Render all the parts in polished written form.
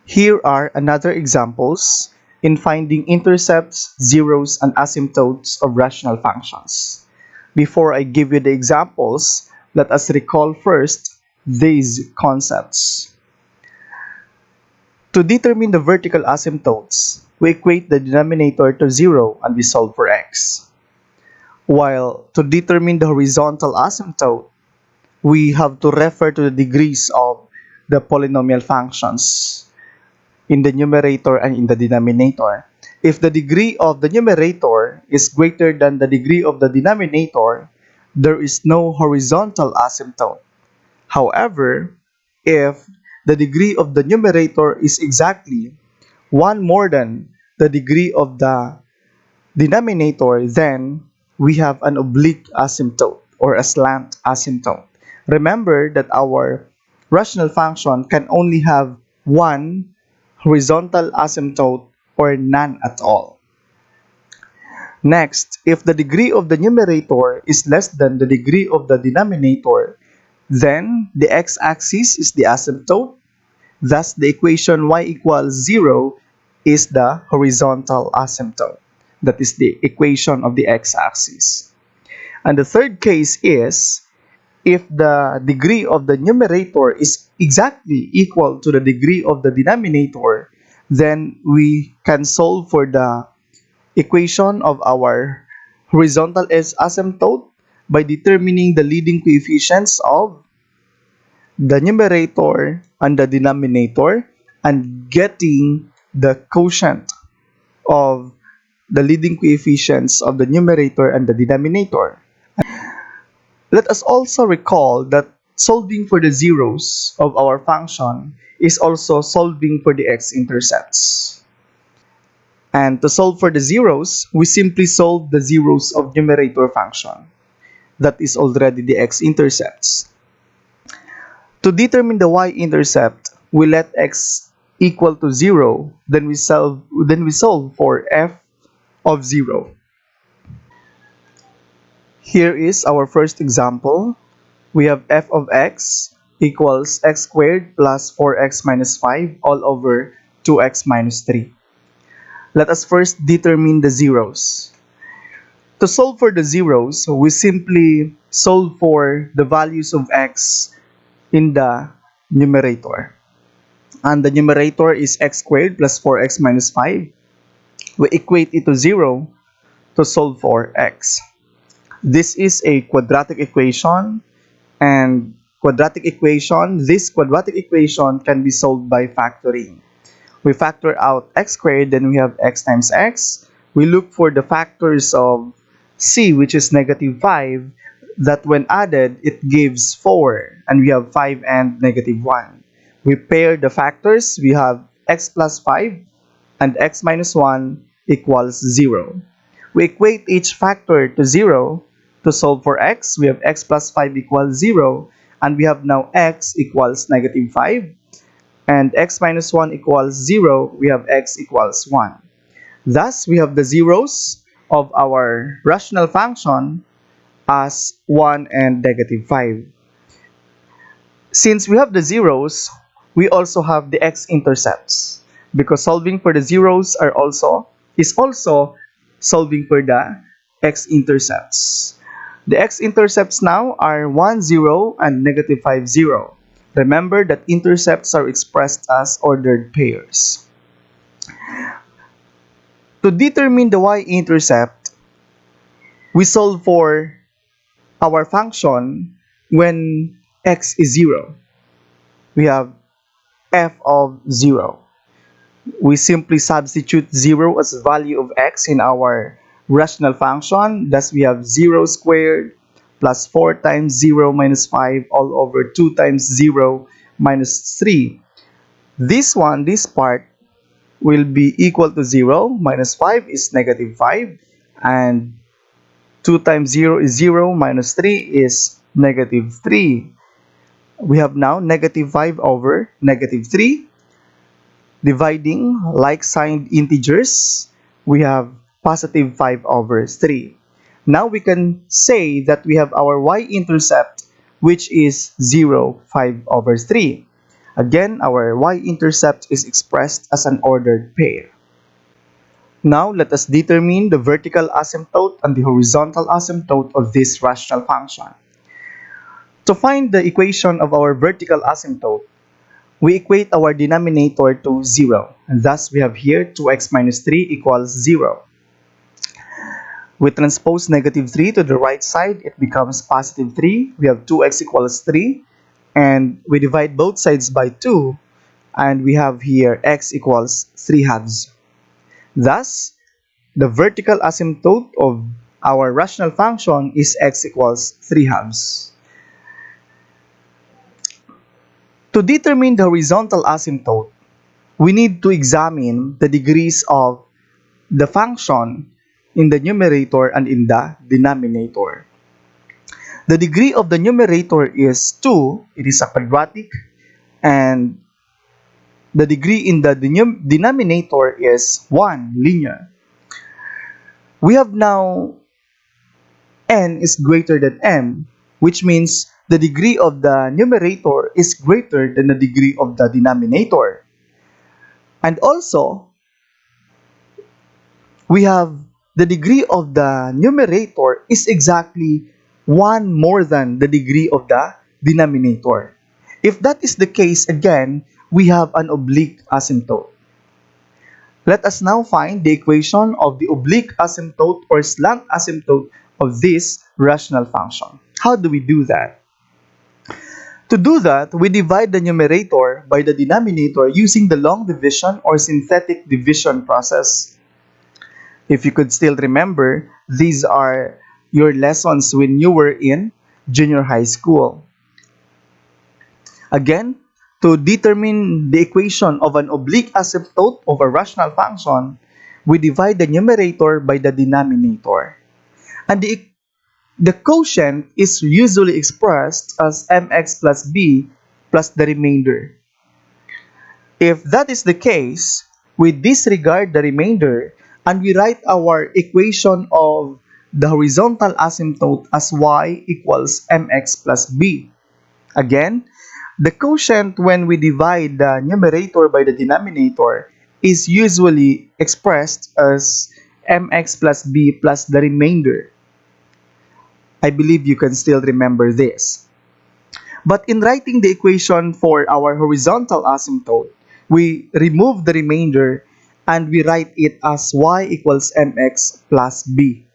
Here are another examples in finding intercepts, zeros, and asymptotes of rational functions. Before I give you the examples, let us recall first these concepts. To determine the vertical asymptotes, we equate the denominator to 0 and we solve for x. While to determine the horizontal asymptote, we have to refer to the degrees of the polynomial functions in the numerator and in the denominator. If the degree of the numerator is greater than the degree of the denominator, there is no horizontal asymptote. However, if the degree of the numerator is exactly 1 more than the degree of the denominator, then we have an oblique asymptote or a slant asymptote. Remember that our rational function can only have one horizontal asymptote or none at all. Next, if the degree of the numerator is less than the degree of the denominator, then the x-axis is the asymptote. Thus, the equation y equals 0 is the horizontal asymptote. That is the equation of the x-axis. And the third case is if the degree of the numerator is exactly equal to the degree of the denominator, then we can solve for the equation of our horizontal asymptote by determining the leading coefficients of the numerator and the denominator and getting the quotient of the leading coefficients of the numerator and the denominator. Let us also recall that solving for the zeros of our function is also solving for the x-intercepts. And to solve for the zeros, we simply solve the zeros of numerator function. That is already the x-intercepts. To determine the y-intercept, we let x equal to 0, then we solve for f of 0. Here is our first example. We have f of x equals x squared plus 4x minus 5 all over 2x minus 3. Let us first determine the zeros. To solve for the zeros, we simply solve for the values of x in the numerator. And the numerator is x squared plus 4x minus 5. We equate it to 0 to solve for x. This is a quadratic equation, and this quadratic equation can be solved by factoring. We factor out x squared, then we have x times x. We look for the factors of c, which is negative 5, that when added, it gives 4, and we have 5 and negative 1. We pair the factors, we have x plus 5 and x minus 1 equals 0. We equate each factor to 0 to solve for x. We have x plus 5 equals 0, and we have now x equals negative 5, and x minus 1 equals 0. We have x equals 1. Thus, we have the zeros of our rational function as 1 and negative 5. Since we have the zeros, we also have the x-intercepts, because solving for the zeros is also solving for the x-intercepts. The x-intercepts now are 1, 0, and negative 5, 0. Remember that intercepts are expressed as ordered pairs. To determine the y-intercept, we solve for our function when x is 0. We have f of 0. We simply substitute 0 as value of x in our rational function. Thus, we have 0 squared plus 4 times 0 minus 5 all over 2 times 0 minus 3. This part, will be equal to 0. Minus 5 is negative 5. And 2 times 0 is 0. Minus 3 is negative 3. We have now negative 5 over negative 3. Dividing like-signed integers, we have positive 5 over 3. Now we can say that we have our y-intercept, which is 0, 5 over 3. Again, our y-intercept is expressed as an ordered pair. Now, let us determine the vertical asymptote and the horizontal asymptote of this rational function. To find the equation of our vertical asymptote, we equate our denominator to 0, and thus we have here 2x minus 3 equals 0. We transpose negative 3 to the right side, it becomes positive 3. We have 2x equals 3, and we divide both sides by 2, and we have here x equals 3 halves. Thus, the vertical asymptote of our rational function is x equals 3 halves. To determine the horizontal asymptote, we need to examine the degrees of the function in the numerator and in the denominator. The degree of the numerator is 2, it is a quadratic, and the degree in the denominator is 1, linear. We have now n is greater than m, which means the degree of the numerator is greater than the degree of the denominator. And also, we have the degree of the numerator is exactly 1 more than the degree of the denominator. If that is the case, again, we have an oblique asymptote. Let us now find the equation of the oblique asymptote or slant asymptote of this rational function. How do we do that? To do that, we divide the numerator by the denominator using the long division or synthetic division process. If you could still remember, these are your lessons when you were in junior high school. Again, to determine the equation of an oblique asymptote of a rational function, we divide the numerator by the denominator. And the quotient is usually expressed as mx plus b plus the remainder. If that is the case, we disregard the remainder and we write our equation of the horizontal asymptote as y equals mx plus b. Again, the quotient when we divide the numerator by the denominator is usually expressed as mx plus b plus the remainder. I believe you can still remember this. But in writing the equation for our horizontal asymptote, we remove the remainder and we write it as y equals mx plus b.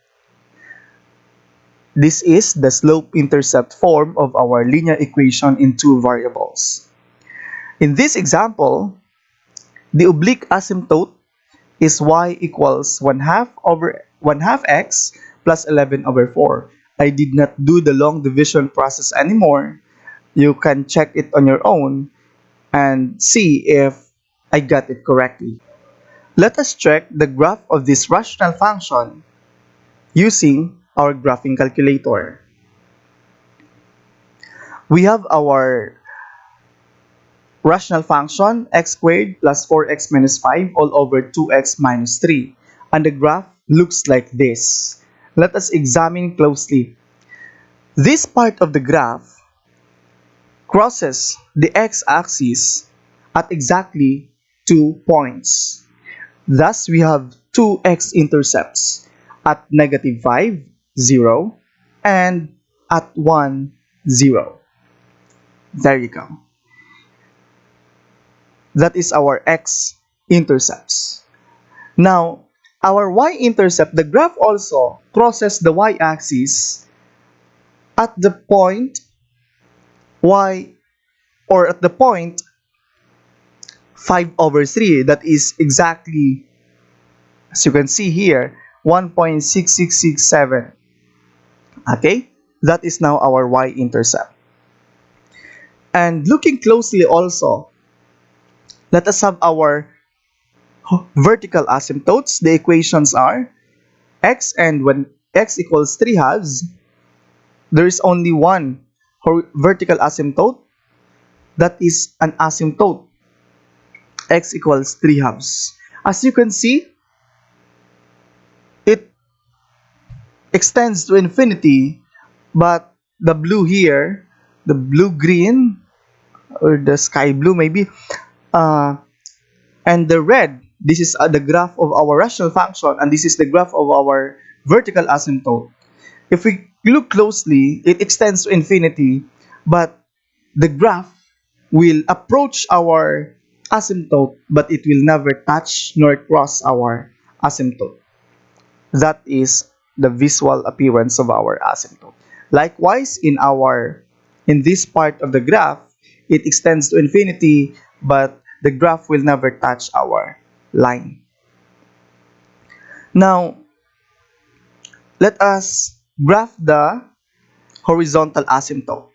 This is the slope-intercept form of our linear equation in two variables. In this example, the oblique asymptote is y equals 1 half x plus 11 over 4. I did not do the long division process anymore. You can check it on your own and see if I got it correctly. Let us check the graph of this rational function using our graphing calculator. We have our rational function x squared plus 4x minus 5 all over 2x minus 3, and the graph looks like this. Let us examine closely. This part of the graph crosses the x-axis at exactly 2 points. Thus, we have two x-intercepts at negative 5, 0, and at 1, 0. There you go. That is our x-intercepts. Now, our y-intercept, the graph also crosses the y-axis at the point y, or at the point 5 over 3. That is exactly, as you can see here, 1.6667. Okay, that is now our y-intercept. And looking closely also, let us have our vertical asymptotes. The equations are x, and when x equals 3 halves, there is only one vertical asymptote, that is an asymptote, x equals 3 halves. As you can see, it extends to infinity, but the blue here, the blue-green or the sky blue maybe. Uh, and the red, this is the graph of our rational function, and this is the graph of our vertical asymptote. If we look closely, it extends to infinity, but the graph will approach our asymptote, but it will never touch nor cross our asymptote. That is the visual appearance of our asymptote. Likewise, in this part of the graph, it extends to infinity, but the graph will never touch our line. Now, let us graph the horizontal asymptote.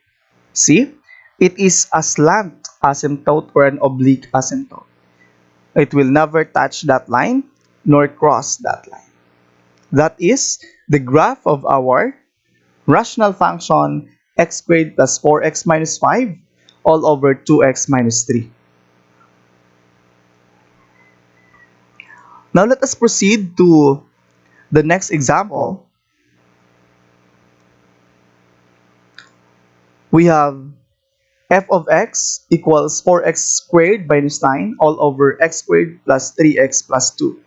See, it is a slant asymptote or an oblique asymptote. It will never touch that line nor cross that line. That is the graph of our rational function x squared plus 4x minus 5 all over 2x minus 3. Now let us proceed to the next example. We have f of x equals 4x squared minus 9 all over x squared plus 3x plus 2.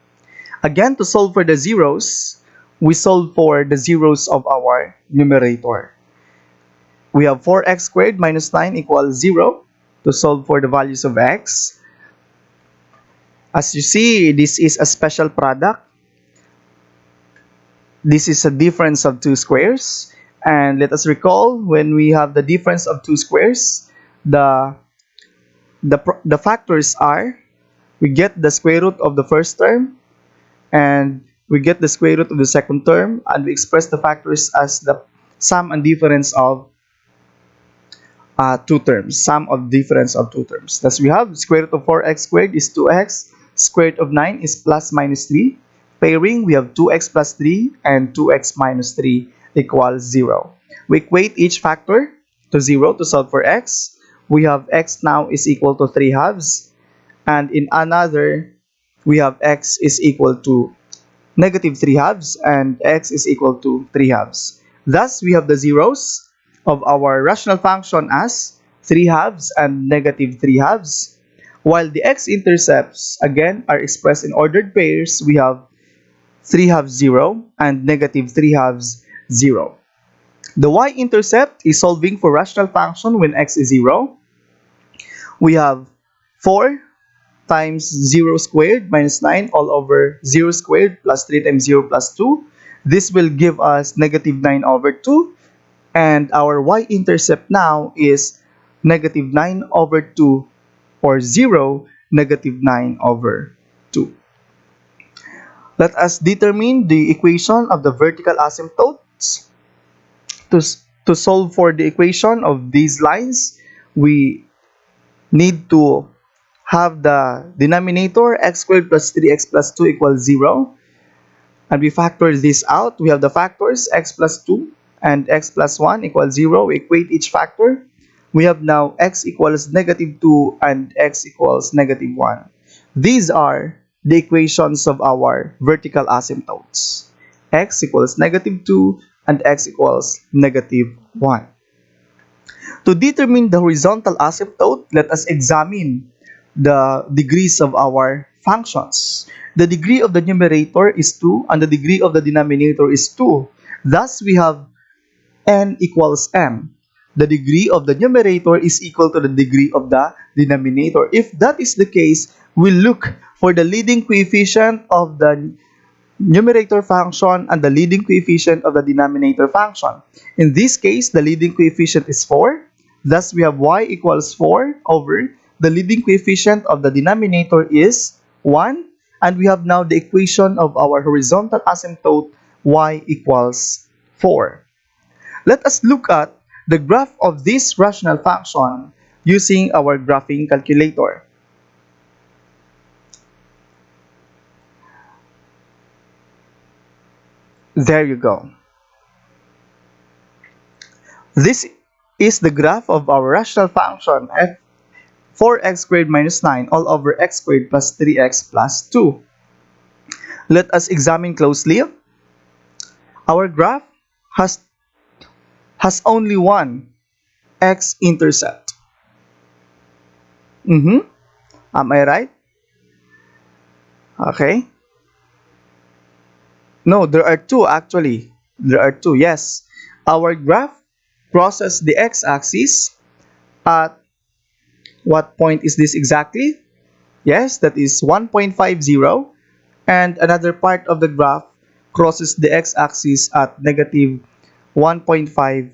Again, to solve for the zeros, we solve for the zeros of our numerator. We have 4x squared minus 9 equals 0 to solve for the values of x. As you see, this is a special product. This is a difference of two squares. And let us recall, when we have the difference of two squares, the factors are, we get the square root of the first term, and we get the square root of the second term, and we express the factors as the sum and difference of two terms, sum of difference of two terms. Thus we have square root of 4x squared is 2x, square root of 9 is plus minus 3. Pairing, we have 2x plus 3 and 2x minus 3 equals 0. We equate each factor to 0 to solve for x. We have x now is equal to 3 halves, and in another, we have x is equal to negative 3 halves, and x is equal to 3 halves. Thus, we have the zeros of our rational function as 3 halves and negative 3 halves. While the x-intercepts, again, are expressed in ordered pairs, we have 3 halves 0 and negative 3 halves 0. The y-intercept is solving for rational function when x is 0. We have 4 times 0 squared minus 9 all over 0 squared plus 3 times 0 plus 2. This will give us negative 9 over 2. And our y-intercept now is negative 9 over 2, or 0, negative 9 over 2. Let us determine the equation of the vertical asymptotes. To solve for the equation of these lines, we need to have the denominator x squared plus 3x plus 2 equals 0. And we factor this out. We have the factors x plus 2 and x plus 1 equals 0. We equate each factor. We have now x equals negative 2 and x equals negative 1. These are the equations of our vertical asymptotes. X equals negative 2 and x equals negative 1. To determine the horizontal asymptote, let us examine the degrees of our functions. The degree of the numerator is 2 and the degree of the denominator is 2. Thus, we have n equals m. The degree of the numerator is equal to the degree of the denominator. If that is the case, we look for the leading coefficient of the numerator function and the leading coefficient of the denominator function. In this case, the leading coefficient is 4. Thus, we have y equals 4 over the leading coefficient of the denominator is 1. And we have now the equation of our horizontal asymptote y equals 4. Let us look at the graph of this rational function using our graphing calculator. There you go. This is the graph of our rational function f 4x squared minus 9 all over x squared plus 3x plus 2. Let us examine closely. Our graph has only one x-intercept. Mm-hmm. Am I right? Okay. No, there are two actually. There are two, yes. Our graph crosses the x-axis at what point is this exactly? Yes, that is 1.50. And another part of the graph crosses the x-axis at negative 1.50.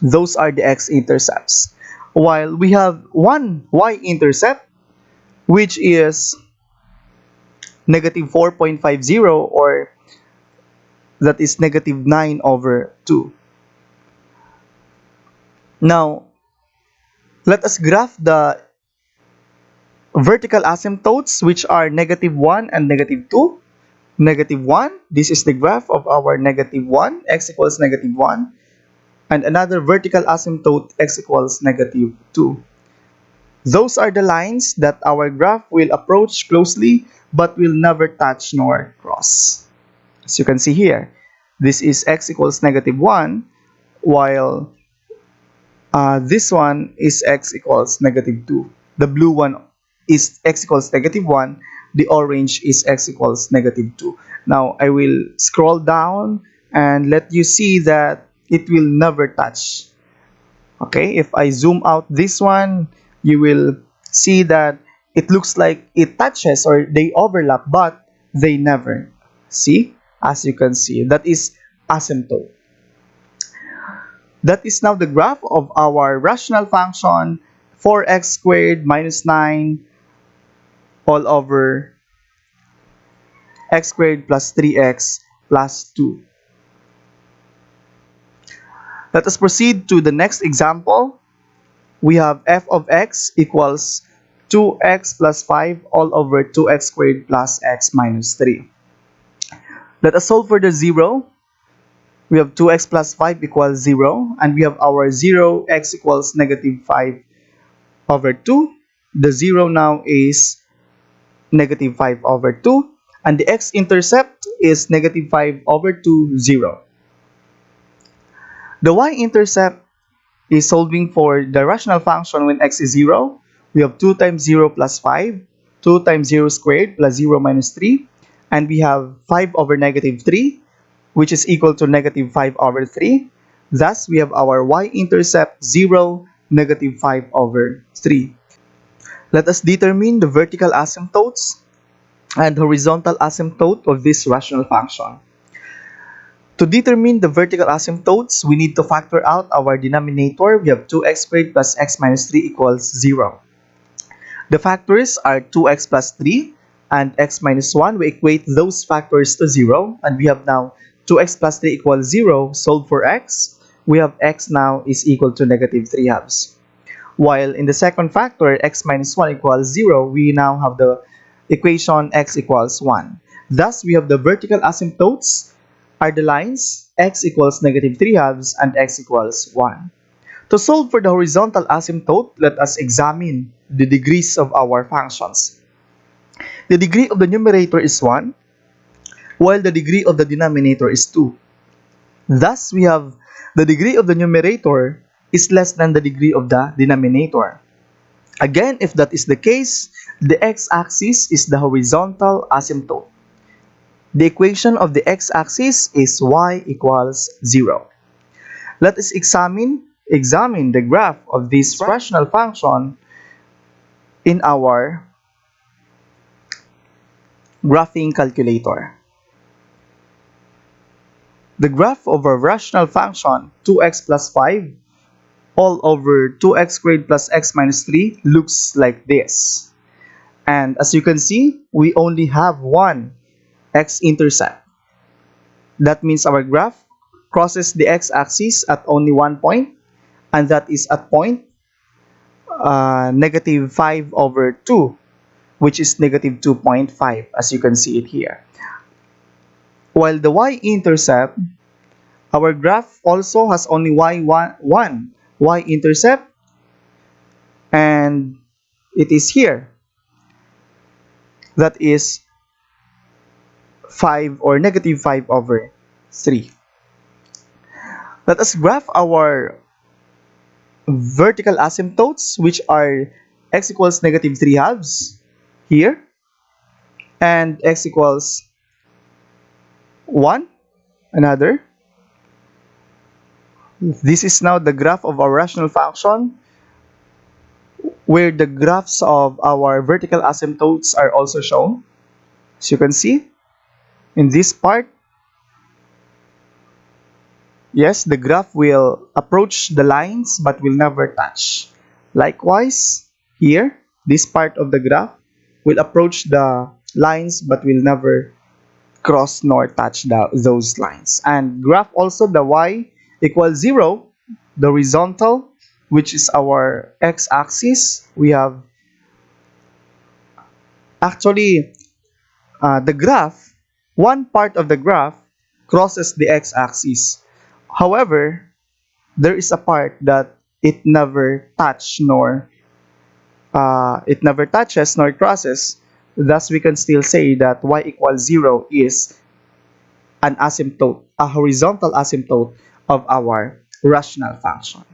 Those are the x-intercepts. While we have one y-intercept, which is negative 4.50, or that is negative 9 over 2. Now, let us graph the vertical asymptotes, which are negative 1 and negative 2. Negative 1, this is the graph of our negative 1, x equals negative 1. And another vertical asymptote, x equals negative 2. Those are the lines that our graph will approach closely but will never touch nor cross. As you can see here, this is x equals negative 1, while this one is x equals negative 2. The blue one is x equals negative 1. The orange is x equals negative 2. Now, I will scroll down and let you see that it will never touch. Okay, if I zoom out this one, you will see that it looks like it touches or they overlap, but they never. See? As you can see, that is asymptote. That is now the graph of our rational function 4x squared minus 9 all over x squared plus 3x plus 2. Let us proceed to the next example. We have f of x equals 2x plus 5 all over 2x squared plus x minus 3. Let us solve for the 0. We have 2x plus 5 equals 0, and we have our 0, x equals negative 5 over 2. The 0 now is negative 5 over 2, and the x-intercept is negative 5 over 2, 0. The y-intercept is solving for the rational function when x is 0. We have 2 times 0 plus 5, 2 times 0 squared plus 0 minus 3, and we have 5 over negative 3, which is equal to negative 5 over 3. Thus, we have our y-intercept 0, negative 5 over 3. Let us determine the vertical asymptotes and horizontal asymptote of this rational function. To determine the vertical asymptotes, we need to factor out our denominator. We have 2x squared plus x minus 3 equals 0. The factors are 2x plus 3 and x minus 1. We equate those factors to 0, and we have now 2x plus 3 equals 0. Solve for x. We have x now is equal to negative 3 halves. While in the second factor, x minus 1 equals 0, we now have the equation x equals 1. Thus, we have the vertical asymptotes are the lines x equals negative 3 halves and x equals 1. To solve for the horizontal asymptote, let us examine the degrees of our functions. The degree of the numerator is 1, while the degree of the denominator is 2. Thus, we have the degree of the numerator is less than the degree of the denominator. Again, if that is the case, the x-axis is the horizontal asymptote. The equation of the x-axis is y equals 0. Let us examine the graph of this rational function in our graphing calculator. The graph of a rational function 2x plus 5 all over 2x squared plus x minus 3 looks like this. And as you can see, we only have one x-intercept. That means our graph crosses the x-axis at only one point, and that is at point negative 5 over 2, which is negative 2.5, as you can see it here. While the y-intercept, our graph also has only one y-intercept, and it is here. That is 5 or negative 5 over 3. Let us graph our vertical asymptotes, which are x equals negative 3 halves here, and x equals 1, another. This is now the graph of our rational function, where the graphs of our vertical asymptotes are also shown. As you can see, in this part, yes, the graph will approach the lines but will never touch. Likewise, here, this part of the graph will approach the lines but will never cross nor touch those lines. And graph also the y equals 0, the horizontal, which is our x-axis. We have actually the graph, one part of the graph crosses the x-axis. However, there is a part that it never touches nor crosses. Thus, we can still say that y equals 0 is an asymptote, a horizontal asymptote of our rational function.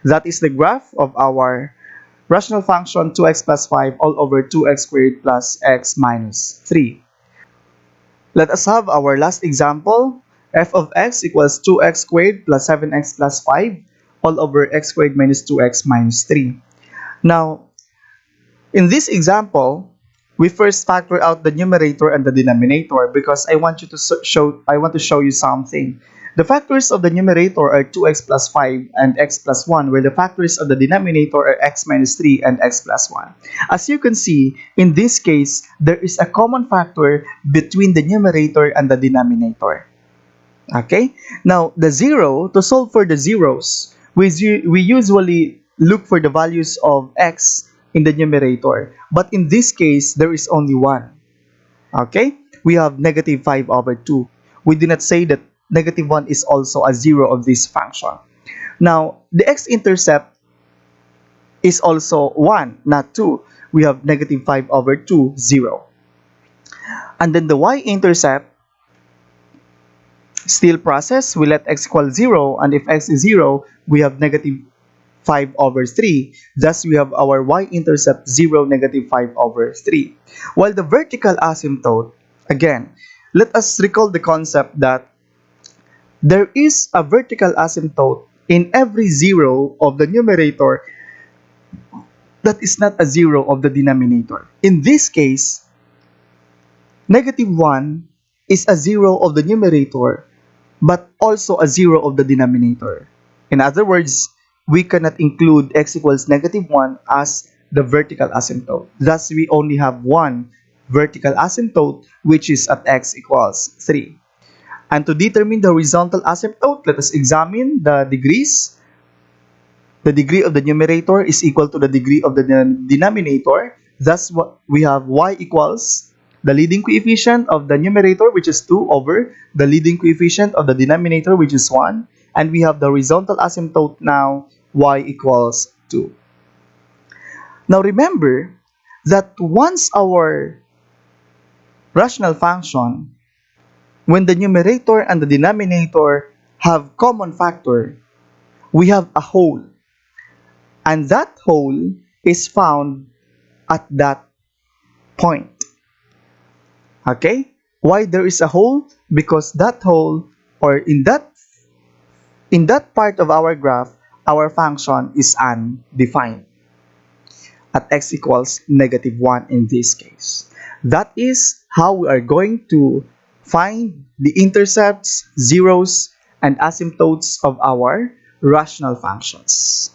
That is the graph of our rational function 2x plus 5 all over 2x squared plus x minus 3. Let us have our last example. F of x equals 2x squared plus 7x plus 5 all over x squared minus 2x minus 3. Now, in this example, we first factor out the numerator and the denominator because I want to show you something. The factors of the numerator are 2x plus 5 and x plus 1, where the factors of the denominator are x minus 3 and x plus 1. As you can see, in this case, there is a common factor between the numerator and the denominator. Okay? Now, to solve for the zeros, we usually look for the values of x in the numerator. But in this case, there is only one. Okay? We have negative 5 over 2. We do not say that negative 1 is also a zero of this function. Now, the x-intercept is also 1, not 2. We have negative 5 over 2, 0. And then the y-intercept, still process, we let x equal 0, and if x is 0, we have negative 5 over 3. Thus, we have our y-intercept 0, negative 5 over 3. While the vertical asymptote, again, let us recall the concept that there is a vertical asymptote in every zero of the numerator that is not a zero of the denominator. In this case, negative 1 is a zero of the numerator but also a zero of the denominator. In other words, we cannot include x equals negative 1 as the vertical asymptote. Thus, we only have one vertical asymptote, which is at x equals 3. And to determine the horizontal asymptote, let us examine the degrees. The degree of the numerator is equal to the degree of the denominator. Thus, we have y equals the leading coefficient of the numerator, which is 2, over the leading coefficient of the denominator, which is 1. And we have the horizontal asymptote now, y equals 2. Now remember that once our rational function, when the numerator and the denominator have common factor, we have a whole. And that whole is found at that point. Okay? Why there is a whole? Because that whole, or in that part of our graph, our function is undefined at x equals negative 1 in this case. That is how we are going to find the intercepts, zeros, and asymptotes of our rational functions.